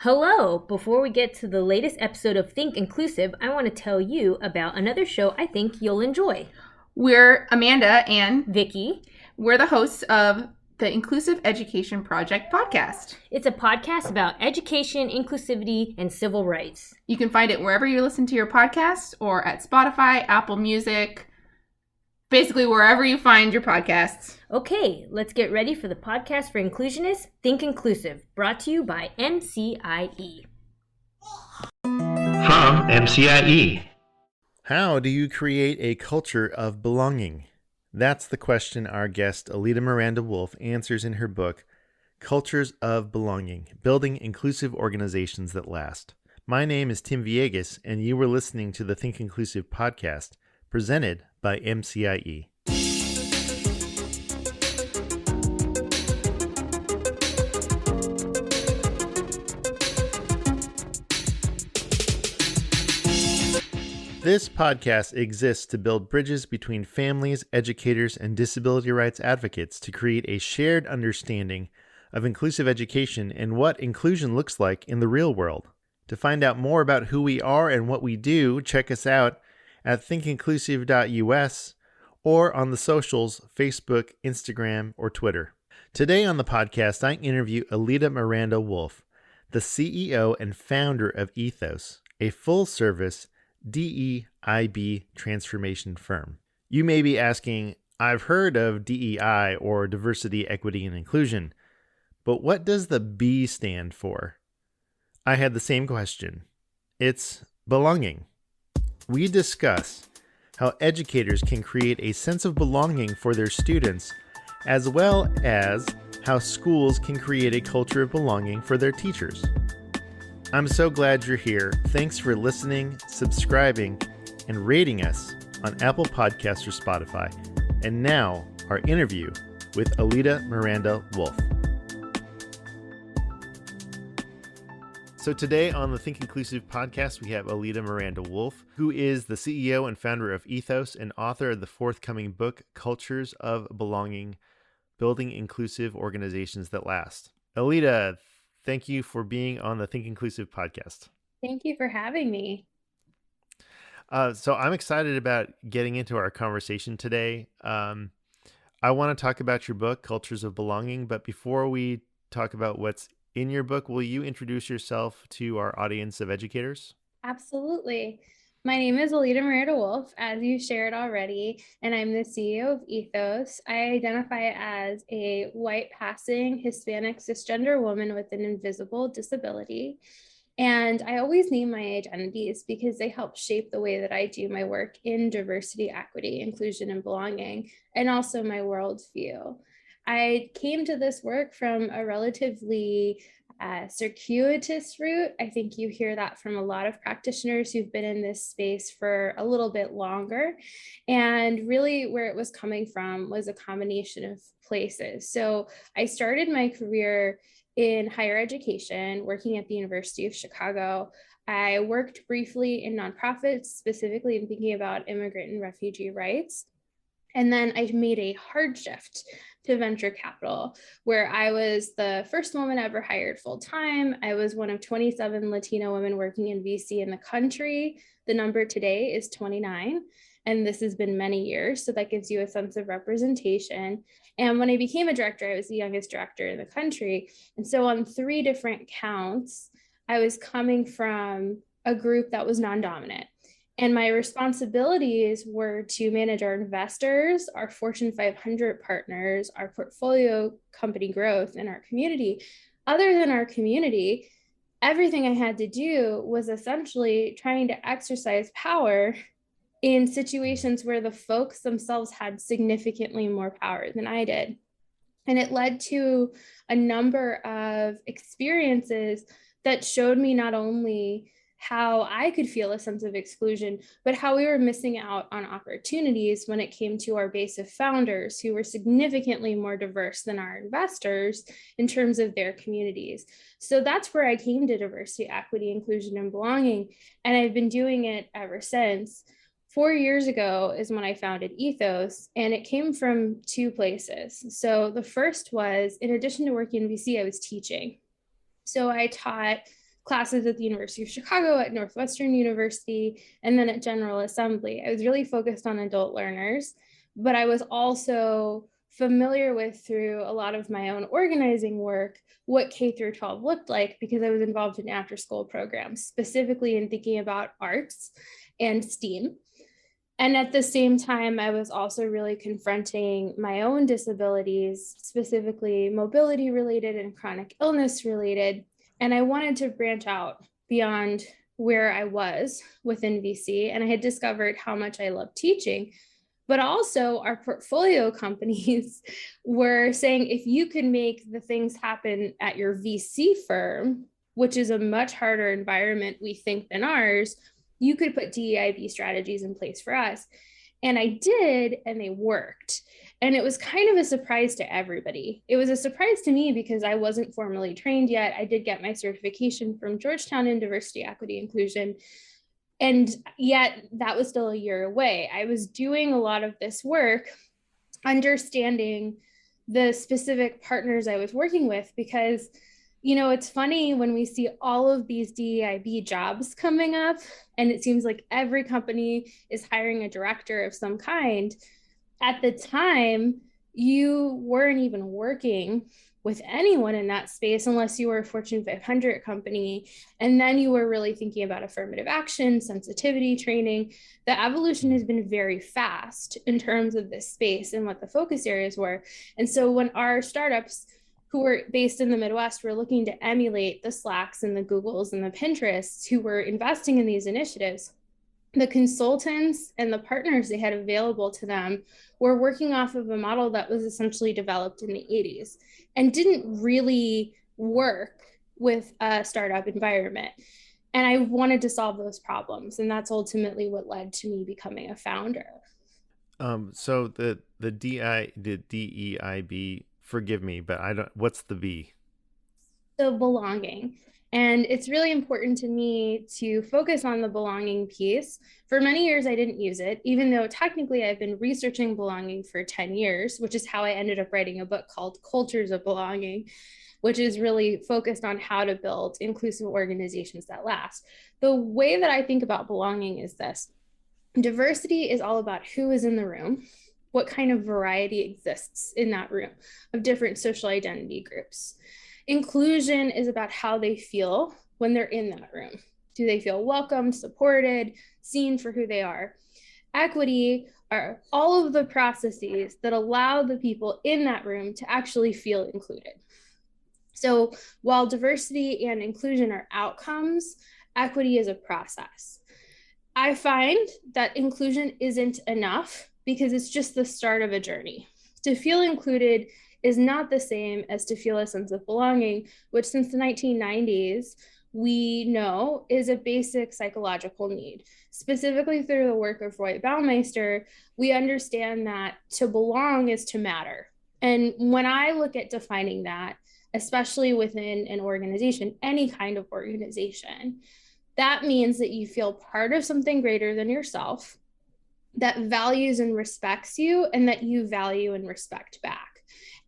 Hello! Before we get to the latest episode of Think Inclusive, I want to tell you about another show I think you'll enjoy. We're Amanda and Vicky. We're the hosts of the Inclusive Education Project podcast. It's a podcast about education, inclusivity, and civil rights. You can find it wherever you listen to your podcasts or at Spotify, Apple Music, basically wherever you find your podcasts. Okay, let's get ready for the podcast for inclusionists, Think Inclusive, brought to you by MCIE. From MCIE. How do you create a culture of belonging? That's the question our guest Alida Miranda-Wolff answers in her book, Cultures of Belonging, Building Inclusive Organizations That Last. My name is Tim Villegas, and you were listening to the Think Inclusive podcast, presented by MCIE. This podcast exists to build bridges between families, educators, and disability rights advocates to create a shared understanding of inclusive education and what inclusion looks like in the real world. To find out more about who we are and what we do, check us out at thinkinclusive.us or on the socials, Facebook, Instagram, or Twitter. Today on the podcast, I interview Alida Miranda-Wolff, the CEO and founder of Ethos, a full-service DEIB transformation firm. You may be asking, I've heard of DEI or diversity, equity, and inclusion, but what does the B stand for? I had the same question. It's belonging. We discuss how educators can create a sense of belonging for their students, as well as how schools can create a culture of belonging for their teachers. I'm so glad you're here. Thanks for listening, subscribing, and rating us on Apple Podcasts or Spotify. And now, our interview with Alida Miranda-Wolff. So today on the Think Inclusive podcast, we have Alida Miranda-Wolff, who is the CEO and founder of Ethos and author of the forthcoming book, Cultures of Belonging, Building Inclusive Organizations That Last. Alida, thank you for being on the Think Inclusive podcast. Thank you for having me. So I'm excited about getting into our conversation today. I want to talk about your book, Cultures of Belonging, but before we talk about what's in your book, will you introduce yourself to our audience of educators? Absolutely. My name is Alida Miranda-Wolff, as you shared already, and I'm the CEO of Ethos. I identify as a white passing Hispanic cisgender woman with an invisible disability. And I always name my identities because they help shape the way that I do my work in diversity, equity, inclusion, and belonging, and also my worldview. I came to this work from a relatively circuitous route. I think you hear that from a lot of practitioners who've been in this space for a little bit longer. And really where it was coming from was a combination of places. So I started my career in higher education, working at the University of Chicago. I worked briefly in nonprofits, specifically in thinking about immigrant and refugee rights. And then I made a hard shift to venture capital, where I was the first woman ever hired full-time. I was one of 27 Latina women working in VC in the country. The number today is 29, and this has been many years, so that gives you a sense of representation. And when I became a director, I was the youngest director in the country. And so on 3 different counts, I was coming from a group that was non-dominant. And my responsibilities were to manage our investors, our Fortune 500 partners, our portfolio company growth, and our community. Other than our community, everything I had to do was essentially trying to exercise power in situations where the folks themselves had significantly more power than I did. And it led to a number of experiences that showed me not only how I could feel a sense of exclusion, but how we were missing out on opportunities when it came to our base of founders who were significantly more diverse than our investors in terms of their communities. So that's where I came to diversity, equity, inclusion, and belonging. And I've been doing it ever since. 4 years ago is when I founded Ethos, and it came from 2 places. So the first was, in addition to working in VC, I was teaching. So I taught classes at the University of Chicago, at Northwestern University, and then at General Assembly. I was really focused on adult learners, but I was also familiar with, through a lot of my own organizing work, what K through 12 looked like, because I was involved in after school programs, specifically in thinking about arts and STEAM. And at the same time, I was also really confronting my own disabilities, specifically mobility related and chronic illness related. And I wanted to branch out beyond where I was within VC. And I had discovered how much I love teaching. But also our portfolio companies were saying, if you could make the things happen at your VC firm, which is a much harder environment, we think, than ours, you could put DEIB strategies in place for us. And I did, and they worked. And it was kind of a surprise to everybody. It was a surprise to me because I wasn't formally trained yet. I did get my certification from Georgetown in diversity, equity, inclusion. And yet that was still a year away. I was doing a lot of this work, understanding the specific partners I was working with, because, you know, it's funny when we see all of these DEIB jobs coming up, and it seems like every company is hiring a director of some kind. At the time, you weren't even working with anyone in that space unless you were a Fortune 500 company. And then you were really thinking about affirmative action, sensitivity training. The evolution has been very fast in terms of this space and what the focus areas were. And so when our startups who were based in the Midwest were looking to emulate the Slacks and the Googles and the Pinterests who were investing in these initiatives, the consultants and the partners they had available to them were working off of a model that was essentially developed in the 80s and didn't really work with a startup environment. And I wanted to solve those problems. And that's ultimately what led to me becoming a founder. So the DEIB, forgive me, but what's the B? So belonging. And it's really important to me to focus on the belonging piece. For many years, I didn't use it, even though technically I've been researching belonging for 10 years, which is how I ended up writing a book called Cultures of Belonging, which is really focused on how to build inclusive organizations that last. The way that I think about belonging is this. Diversity is all about who is in the room, what kind of variety exists in that room of different social identity groups. Inclusion is about how they feel when they're in that room. Do they feel welcomed, supported, seen for who they are? Equity are all of the processes that allow the people in that room to actually feel included. So while diversity and inclusion are outcomes, equity is a process. I find that inclusion isn't enough because it's just the start of a journey. To feel included is not the same as to feel a sense of belonging, which since the 1990s, we know is a basic psychological need. Specifically through the work of Roy Baumeister, we understand that to belong is to matter. And when I look at defining that, especially within an organization, any kind of organization, that means that you feel part of something greater than yourself, that values and respects you, and that you value and respect back.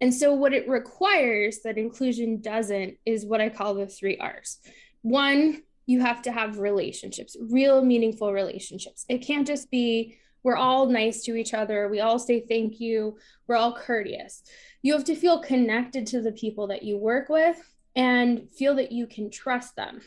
And so what it requires that inclusion doesn't is what I call the 3 R's. 1, you have to have relationships, real meaningful relationships. It can't just be, we're all nice to each other, we all say thank you, we're all courteous. You have to feel connected to the people that you work with and feel that you can trust them.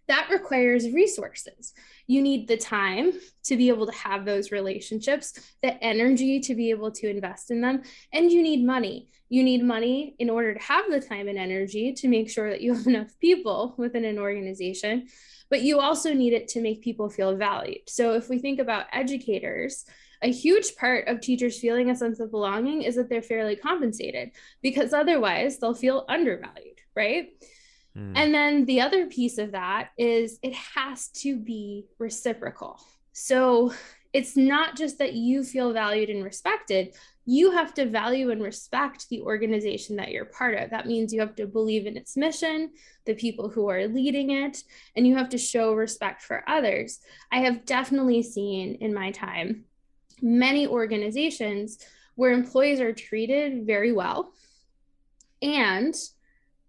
That requires resources. You need the time to be able to have those relationships, the energy to be able to invest in them, and you need money. You need money in order to have the time and energy to make sure that you have enough people within an organization, but you also need it to make people feel valued. So if we think about educators, a huge part of teachers feeling a sense of belonging is that they're fairly compensated, because otherwise they'll feel undervalued, right? And then the other piece of that is it has to be reciprocal. So it's not just that you feel valued and respected, you have to value and respect the organization that you're part of. That means you have to believe in its mission, the people who are leading it, and you have to show respect for others. I have definitely seen in my time many organizations where employees are treated very well and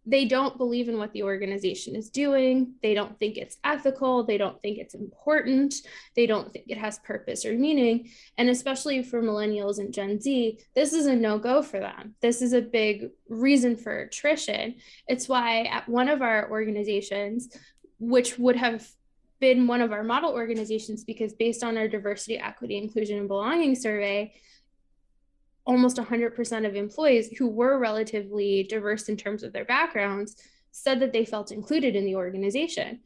they don't believe in what the organization is doing. They don't think it's ethical. They don't think it's important. They don't think it has purpose or meaning. And especially for millennials and Gen Z, this is a no-go for them. This is a big reason for attrition. It's why at one of our organizations, which would have been one of our model organizations, because based on our diversity, equity, inclusion, and belonging survey, almost 100% of employees who were relatively diverse in terms of their backgrounds said that they felt included in the organization.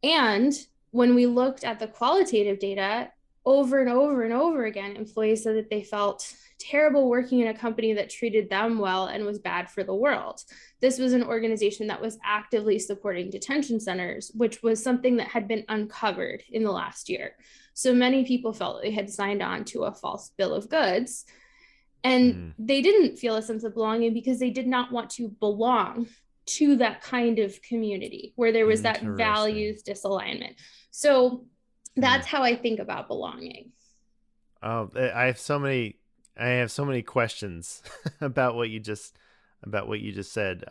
And when we looked at the qualitative data, over and over and over again, employees said that they felt terrible working in a company that treated them well and was bad for the world. This was an organization that was actively supporting detention centers, which was something that had been uncovered in the last year. So many people felt they had signed on to a false bill of goods. And they didn't feel a sense of belonging because they did not want to belong to that kind of community where there was that values disalignment. So that's how I think about belonging. Oh, I have so many questions about what you just said.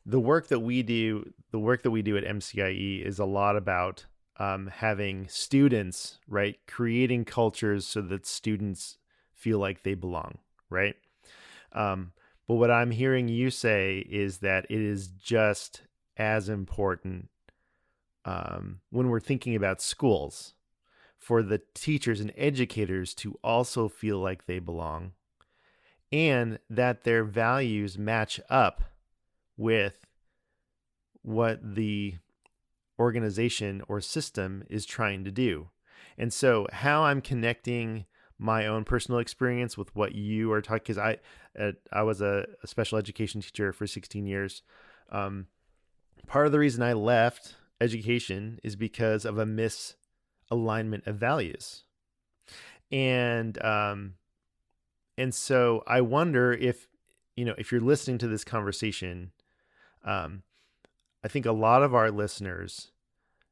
The work that we do at MCIE is a lot about having students, right, creating cultures so that students feel like they belong, right? But what I'm hearing you say is that it is just as important when we're thinking about schools for the teachers and educators to also feel like they belong, and that their values match up with what the organization or system is trying to do. And so how I'm connecting my own personal experience with what you are talking, because I was a special education teacher for 16 years. Part of the reason I left education is because of a misalignment of values. And so I wonder if you're listening to this conversation, I think a lot of our listeners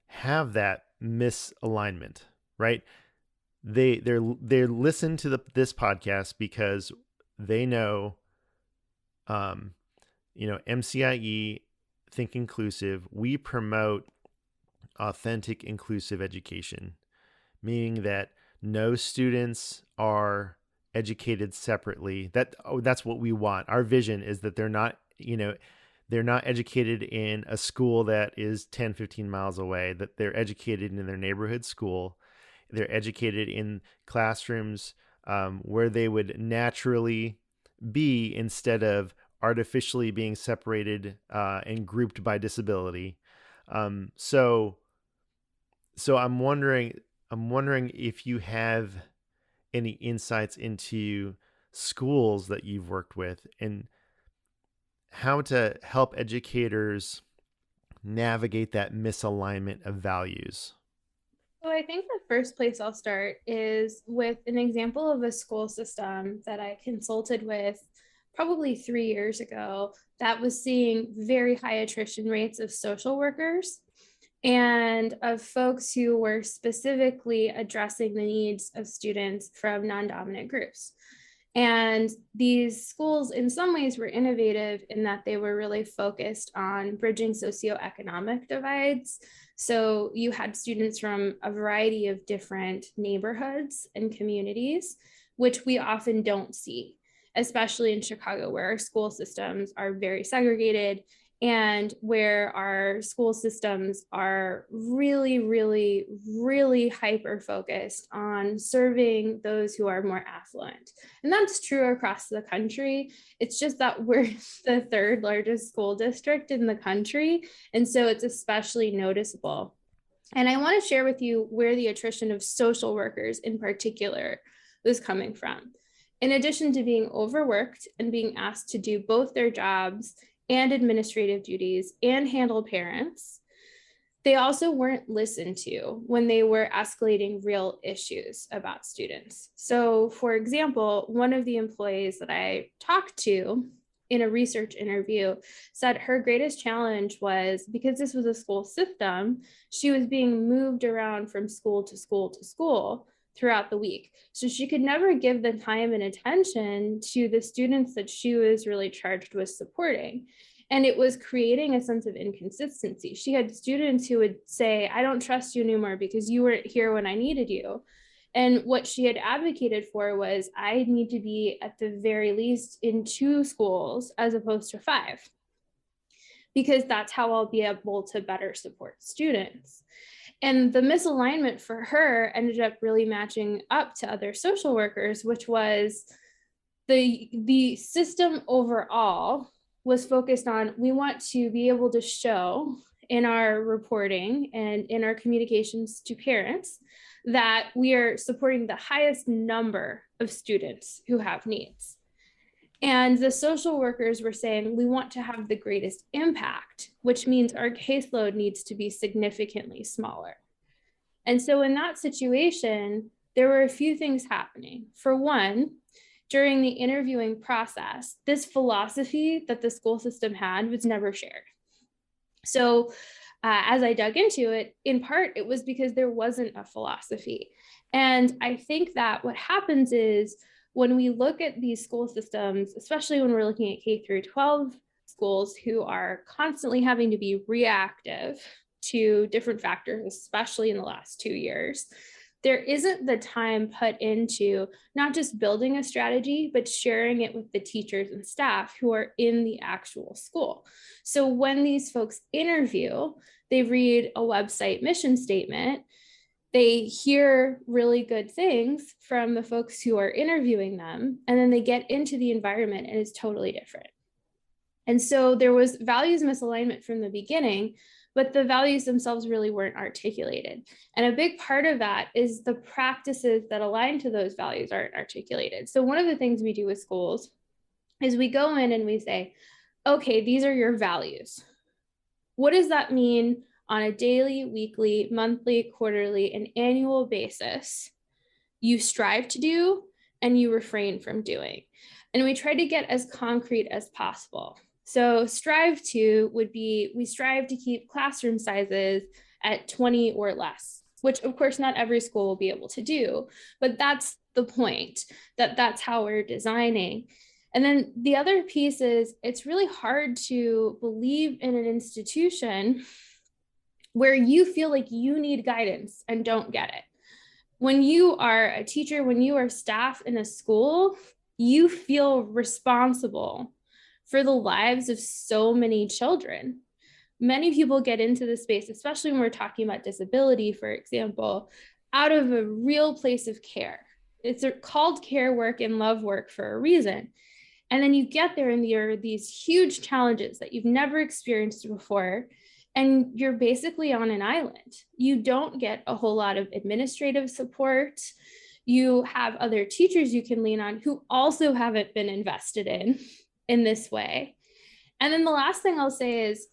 have that misalignment, right? They listen to this podcast because they know, MCIE Think Inclusive, we promote authentic, inclusive education, meaning that no students are educated separately. That's what we want. Our vision is that they're not educated in a school that is 10, 15 miles away, that they're educated in their neighborhood school. They're educated in classrooms where they would naturally be instead of artificially being separated and grouped by disability. So I'm wondering if you have any insights into schools that you've worked with and how to help educators navigate that misalignment of values. So I think the first place I'll start is with an example of a school system that I consulted with probably 3 years ago that was seeing very high attrition rates of social workers and of folks who were specifically addressing the needs of students from non-dominant groups. And these schools in some ways were innovative in that they were really focused on bridging socioeconomic divides. So you had students from a variety of different neighborhoods and communities, which we often don't see, especially in Chicago, where our school systems are very segregated and where our school systems are really, really, really hyper-focused on serving those who are more affluent. And that's true across the country. It's just that we're the third largest school district in the country. And so it's especially noticeable. And I want to share with you where the attrition of social workers in particular was coming from. In addition to being overworked and being asked to do both their jobs and administrative duties and handle parents, they also weren't listened to when they were escalating real issues about students. So for example, one of the employees that I talked to in a research interview said her greatest challenge was, because this was a school system, she was being moved around from school to school to school throughout the week. So she could never give the time and attention to the students that she was really charged with supporting. And it was creating a sense of inconsistency. She had students who would say, I don't trust you anymore because you weren't here when I needed you. And what she had advocated for was, I need to be at the very least in 2 schools as opposed to 5, because that's how I'll be able to better support students. And the misalignment for her ended up really matching up to other social workers, which was the system overall was focused on, we want to be able to show in our reporting and in our communications to parents that we are supporting the highest number of students who have needs. And the social workers were saying, we want to have the greatest impact, which means our caseload needs to be significantly smaller. And so in that situation, there were a few things happening. For one, during the interviewing process, this philosophy that the school system had was never shared. So as I dug into it, in part, it was because there wasn't a philosophy. And I think that what happens is, when we look at these school systems, especially when we're looking at K through 12 schools who are constantly having to be reactive to different factors, especially in the last 2 years, there isn't the time put into not just building a strategy, but sharing it with the teachers and staff who are in the actual school. So when these folks interview, they read a website mission statement, they hear really good things from the folks who are interviewing them, and then they get into the environment and it's totally different. And so there was values misalignment from the beginning, but the values themselves really weren't articulated. And a big part of that is the practices that align to those values aren't articulated. So one of the things we do with schools is we go in and we say, okay, these are your values. What does that mean on a daily, weekly, monthly, quarterly, and annual basis you strive to do and you refrain from doing? And we try to get as concrete as possible. So strive to would be, we strive to keep classroom sizes at 20 or less, which of course not every school will be able to do, but that's the point, that's how we're designing. And then the other piece is, it's really hard to believe in an institution where you feel like you need guidance and don't get it. When you are a teacher, when you are staff in a school, you feel responsible for the lives of so many children. Many people get into this space, especially when we're talking about disability, for example, out of a real place of care. It's called care work and love work for a reason. And then you get there and there are these huge challenges that you've never experienced before. And you're basically on an island. You don't get a whole lot of administrative support. You have other teachers you can lean on who also haven't been invested in this way. And then the last thing I'll say is,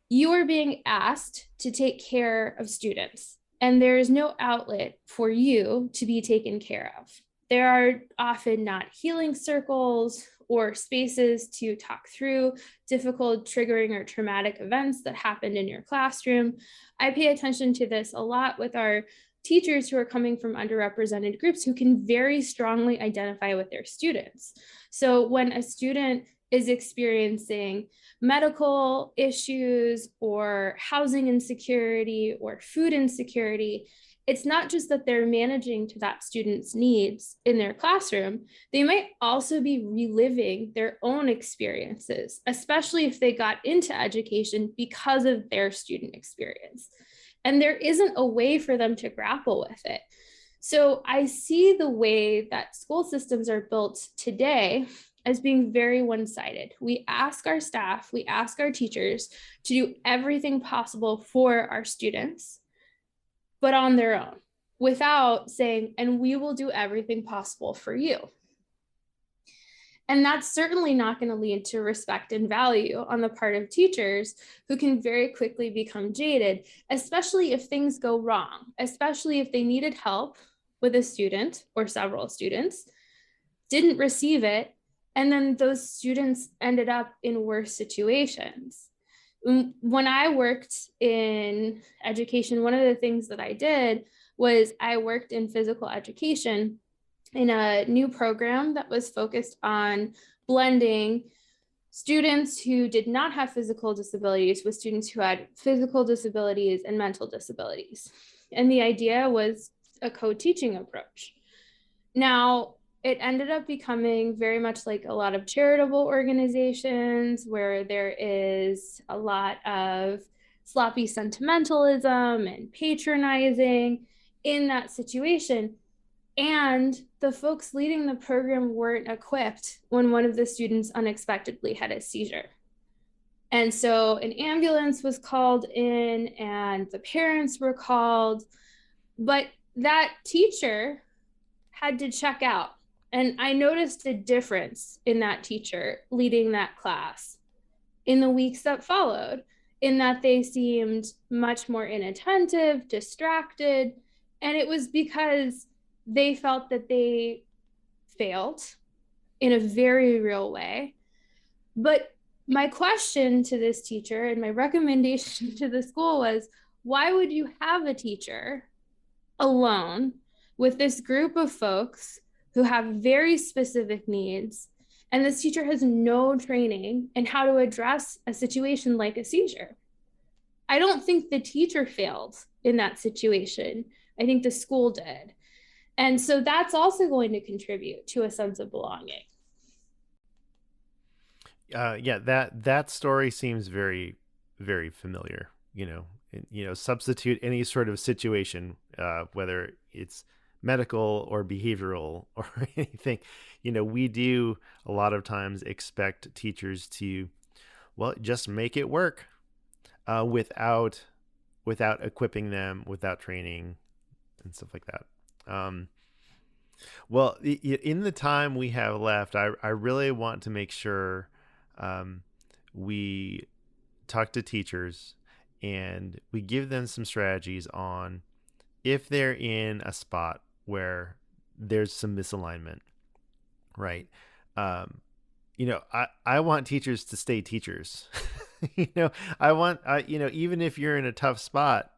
you are being asked to take care of students, and there is no outlet for you to be taken care of. There are often not healing circles or spaces to talk through difficult, triggering, or traumatic events that happened in your classroom. I pay attention to this a lot with our teachers who are coming from underrepresented groups who can very strongly identify with their students. So when a student is experiencing medical issues or housing insecurity or food insecurity, it's not just that they're managing to that student's needs in their classroom, they might also be reliving their own experiences, especially if they got into education because of their student experience. And there isn't a way for them to grapple with it. So I see the way that school systems are built today as being very one-sided. We ask our staff, we ask our teachers to do everything possible for our students, but on their own, without saying, and we will do everything possible for you. And that's certainly not going to lead to respect and value on the part of teachers, who can very quickly become jaded, especially if things go wrong, especially if they needed help with a student or several students, didn't receive it, and then those students ended up in worse situations. When I worked in education, one of the things that I did was I worked in physical education in a new program that was focused on blending students who did not have physical disabilities with students who had physical disabilities and mental disabilities. And the idea was a co-teaching approach. Now, it ended up becoming very much like a lot of charitable organizations where there is a lot of sloppy sentimentalism and patronizing in that situation. And the folks leading the program weren't equipped when one of the students unexpectedly had a seizure. And so an ambulance was called in and the parents were called, but that teacher had to check out. And I noticed a difference in that teacher leading that class in the weeks that followed, in that they seemed much more inattentive, distracted. And it was because they felt that they failed in a very real way. But my question to this teacher and my recommendation to the school was, why would you have a teacher alone with this group of folks who have very specific needs, and this teacher has no training in how to address a situation like a seizure? I don't think the teacher failed in that situation. I think the school did. And so that's also going to contribute to a sense of belonging. Yeah, that story seems very, very familiar. Substitute any sort of situation, whether it's medical or behavioral or anything. We do a lot of times expect teachers to, just make it work, without equipping them, without training and stuff like that. In the time we have left, I really want to make sure we talk to teachers and we give them some strategies on if they're in a spot where there's some misalignment, right? I want teachers to stay teachers. Even if you're in a tough spot,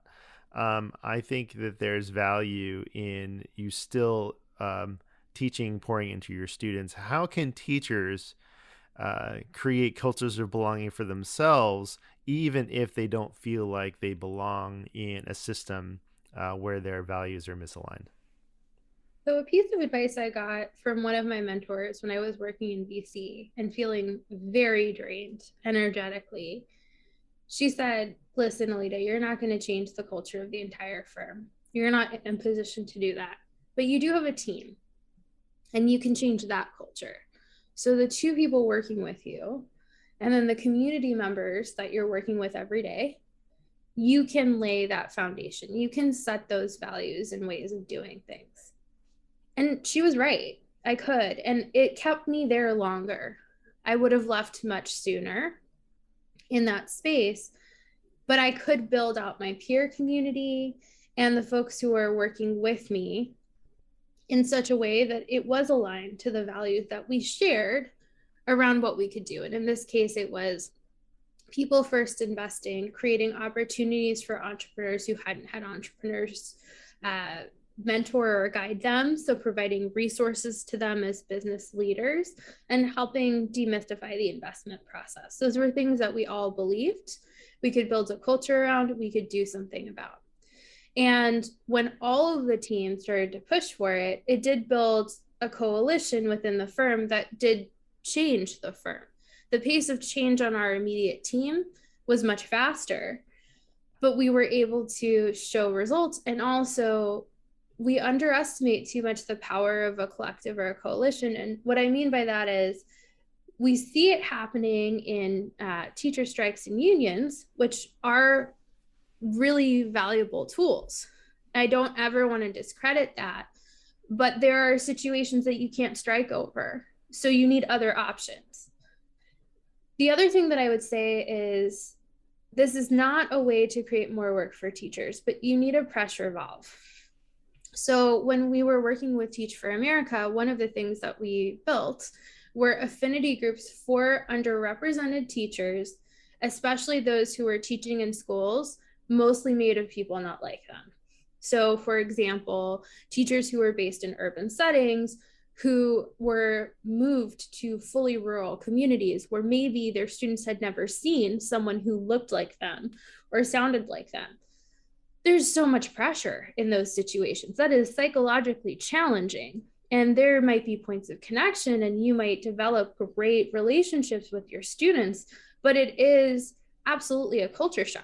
I think that there's value in you still teaching, pouring into your students. How can teachers create cultures of belonging for themselves, even if they don't feel like they belong in a system where their values are misaligned? So a piece of advice I got from one of my mentors when I was working in BC and feeling very drained energetically, she said, listen, Alida, you're not going to change the culture of the entire firm. You're not in a position to do that, but you do have a team and you can change that culture. So the two people working with you and then the community members that you're working with every day, you can lay that foundation. You can set those values and ways of doing things. And she was right. I could. And it kept me there longer. I would have left much sooner in that space, but I could build out my peer community and the folks who are working with me in such a way that it was aligned to the values that we shared around what we could do. And in this case, it was people first investing, creating opportunities for entrepreneurs who hadn't had entrepreneurs mentor or guide them. So providing resources to them as business leaders and helping demystify the investment process. Those were things that we all believed we could build a culture around, we could do something about. And when all of the teams started to push for it, it did build a coalition within the firm that did change the firm. The pace of change on our immediate team was much faster, but we were able to show results. And also, we underestimate too much the power of a collective or a coalition. And what I mean by that is we see it happening in teacher strikes and unions, which are really valuable tools. I don't ever want to discredit that, but there are situations that you can't strike over. So you need other options. The other thing that I would say is this is not a way to create more work for teachers, but you need a pressure valve. So when we were working with Teach for America, one of the things that we built were affinity groups for underrepresented teachers, especially those who were teaching in schools, mostly made of people not like them. So for example, teachers who were based in urban settings who were moved to fully rural communities where maybe their students had never seen someone who looked like them or sounded like them. There's so much pressure in those situations. That is psychologically challenging. And there might be points of connection, and you might develop great relationships with your students, but it is absolutely a culture shock.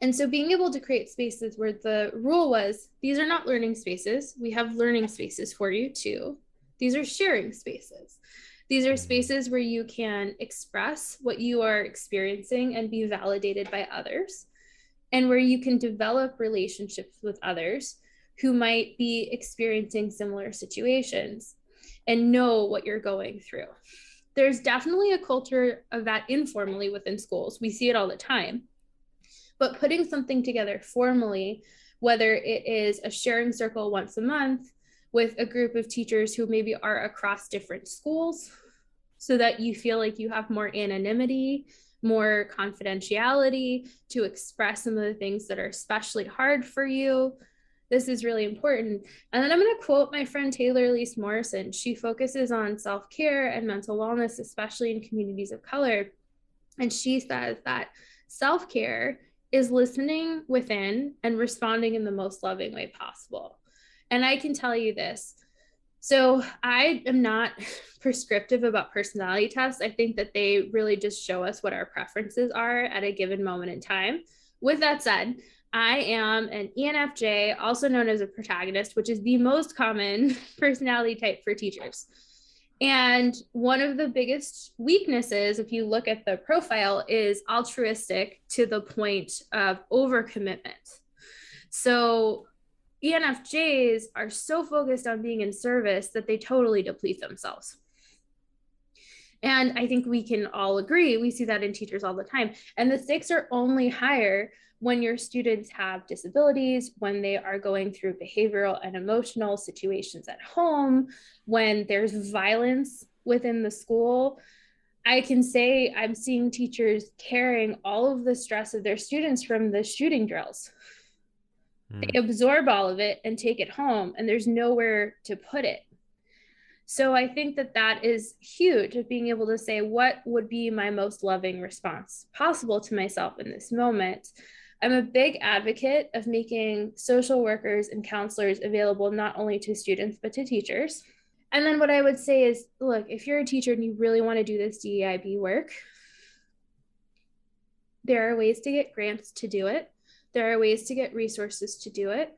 And so being able to create spaces where the rule was, these are not learning spaces. We have learning spaces for you too. These are sharing spaces. These are spaces where you can express what you are experiencing and be validated by others, and where you can develop relationships with others who might be experiencing similar situations and know what you're going through. There's definitely a culture of that informally within schools. We see it all the time. But putting something together formally, whether it is a sharing circle once a month with a group of teachers who maybe are across different schools, so that you feel like you have more anonymity, more confidentiality to express some of the things that are especially hard for you. This is really important. And then I'm going to quote my friend Taylor Elise Morrison. She focuses on self-care and mental wellness, especially in communities of color. And she says that self-care is listening within and responding in the most loving way possible. And I can tell you this. So I am not prescriptive about personality tests. I think that they really just show us what our preferences are at a given moment in time. With that said, I am an ENFJ, also known as a protagonist, which is the most common personality type for teachers. And one of the biggest weaknesses, if you look at the profile, is altruistic to the point of overcommitment. So ENFJs are so focused on being in service that they totally deplete themselves. And I think we can all agree, we see that in teachers all the time. And the stakes are only higher when your students have disabilities, when they are going through behavioral and emotional situations at home, when there's violence within the school. I can say I'm seeing teachers carrying all of the stress of their students from the shooting drills. They absorb all of it and take it home, and there's nowhere to put it. So I think that that is huge, of being able to say, what would be my most loving response possible to myself in this moment? I'm a big advocate of making social workers and counselors available not only to students, but to teachers. And then what I would say is, look, if you're a teacher and you really want to do this DEIB work, there are ways to get grants to do it. There are ways to get resources to do it.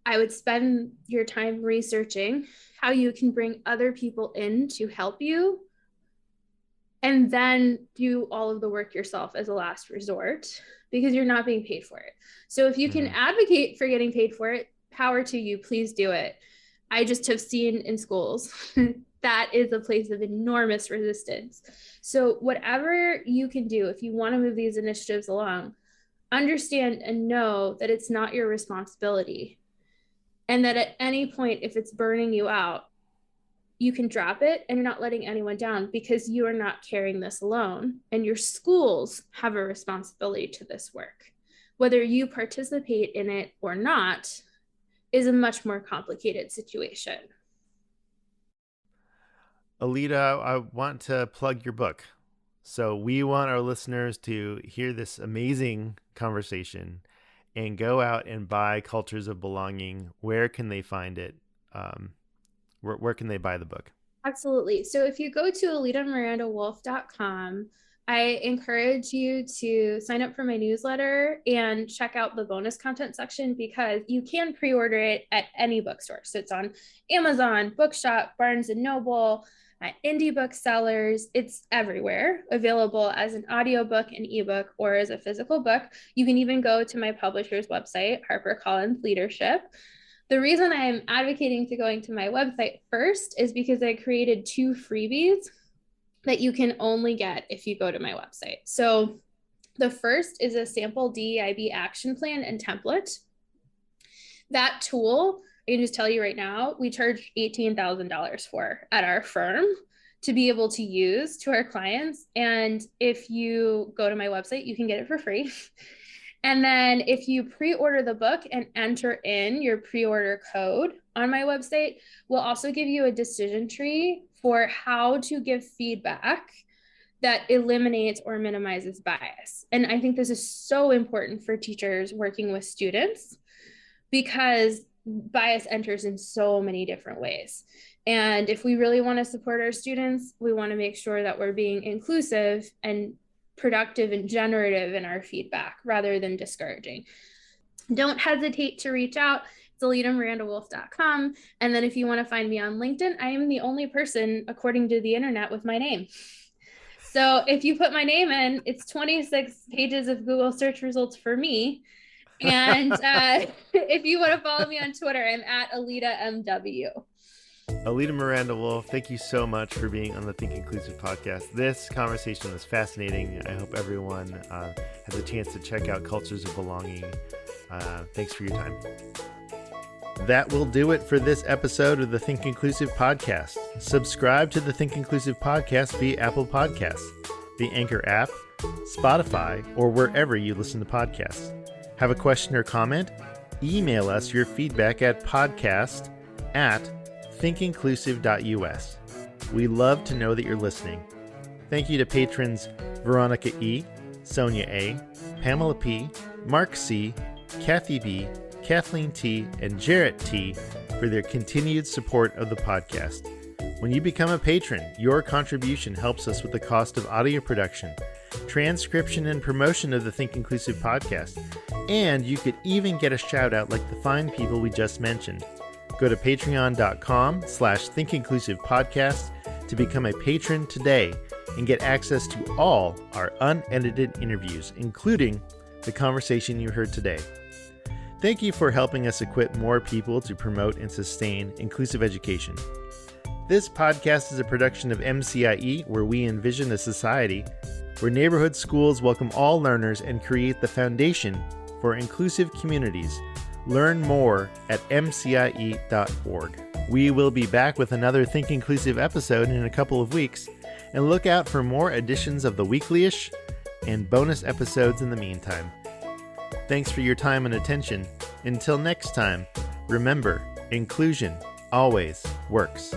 I would spend your time researching how you can bring other people in to help you, and then do all of the work yourself as a last resort, because you're not being paid for it. So if you can advocate for getting paid for it, power to you, please do it. I just have seen in schools that is a place of enormous resistance. So whatever you can do, if you want to move these initiatives along, understand and know that it's not your responsibility. And that at any point, if it's burning you out, you can drop it, and you're not letting anyone down, because you are not carrying this alone. And your schools have a responsibility to this work. Whether you participate in it or not is a much more complicated situation. Alida, I want to plug your book. So we want our listeners to hear this amazing conversation and go out and buy Cultures of Belonging. Where can they find it? Where can they buy the book? Absolutely. So if you go to alidamiranda-wolff.com, I encourage you to sign up for my newsletter and check out the bonus content section, because you can pre-order it at any bookstore. So it's on Amazon, Bookshop, Barnes & Noble, at indie booksellers. It's everywhere, available as an audiobook, an ebook, or as a physical book. You can even go to my publisher's website, HarperCollins Leadership. The reason I'm advocating to going to my website first is because I created 2 freebies that you can only get if you go to my website. So the first is a sample DEIB action plan and template. That tool, I can just tell you right now, we charge $18,000 for at our firm to be able to use to our clients. And if you go to my website, you can get it for free. And then if you pre-order the book and enter in your pre-order code on my website, we'll also give you a decision tree for how to give feedback that eliminates or minimizes bias. And I think this is so important for teachers working with students because bias enters in so many different ways. And if we really want to support our students, we want to make sure that we're being inclusive and productive and generative in our feedback rather than discouraging. Don't hesitate to reach out. It's AlidaMiranda-Wolff.com. And then if you want to find me on LinkedIn, I am the only person, according to the internet, with my name. So if you put my name in, it's 26 pages of Google search results for me. And if you want to follow me on Twitter, I'm at AlidaMW. Alida Miranda-Wolff, thank you so much for being on the Think Inclusive podcast. This conversation was fascinating. I hope everyone has a chance to check out Cultures of Belonging. Thanks for your time. That will do it for this episode of the Think Inclusive podcast. Subscribe to the Think Inclusive podcast via Apple Podcasts, the Anchor app, Spotify, or wherever you listen to podcasts. Have a question or comment? Email us your feedback at podcast@thinkinclusive.us. We love to know that you're listening. Thank you to patrons Veronica E., Sonia A., Pamela P., Mark C., Kathy B., Kathleen T., and Jarrett T. for their continued support of the podcast. When you become a patron, your contribution helps us with the cost of audio production, transcription, and promotion of the Think Inclusive podcast. And you could even get a shout out like the fine people we just mentioned. Go to patreon.com/thinkinclusivepodcast to become a patron today and get access to all our unedited interviews, including the conversation you heard today. Thank you for helping us equip more people to promote and sustain inclusive education. This podcast is a production of MCIE, where we envision a society where neighborhood schools welcome all learners and create the foundation for inclusive communities. Learn more at mcie.org. We will be back with another Think Inclusive episode in a couple of weeks, and look out for more editions of the Weekly-ish and bonus episodes in the meantime. Thanks for your time and attention. Until next time, remember, inclusion always works.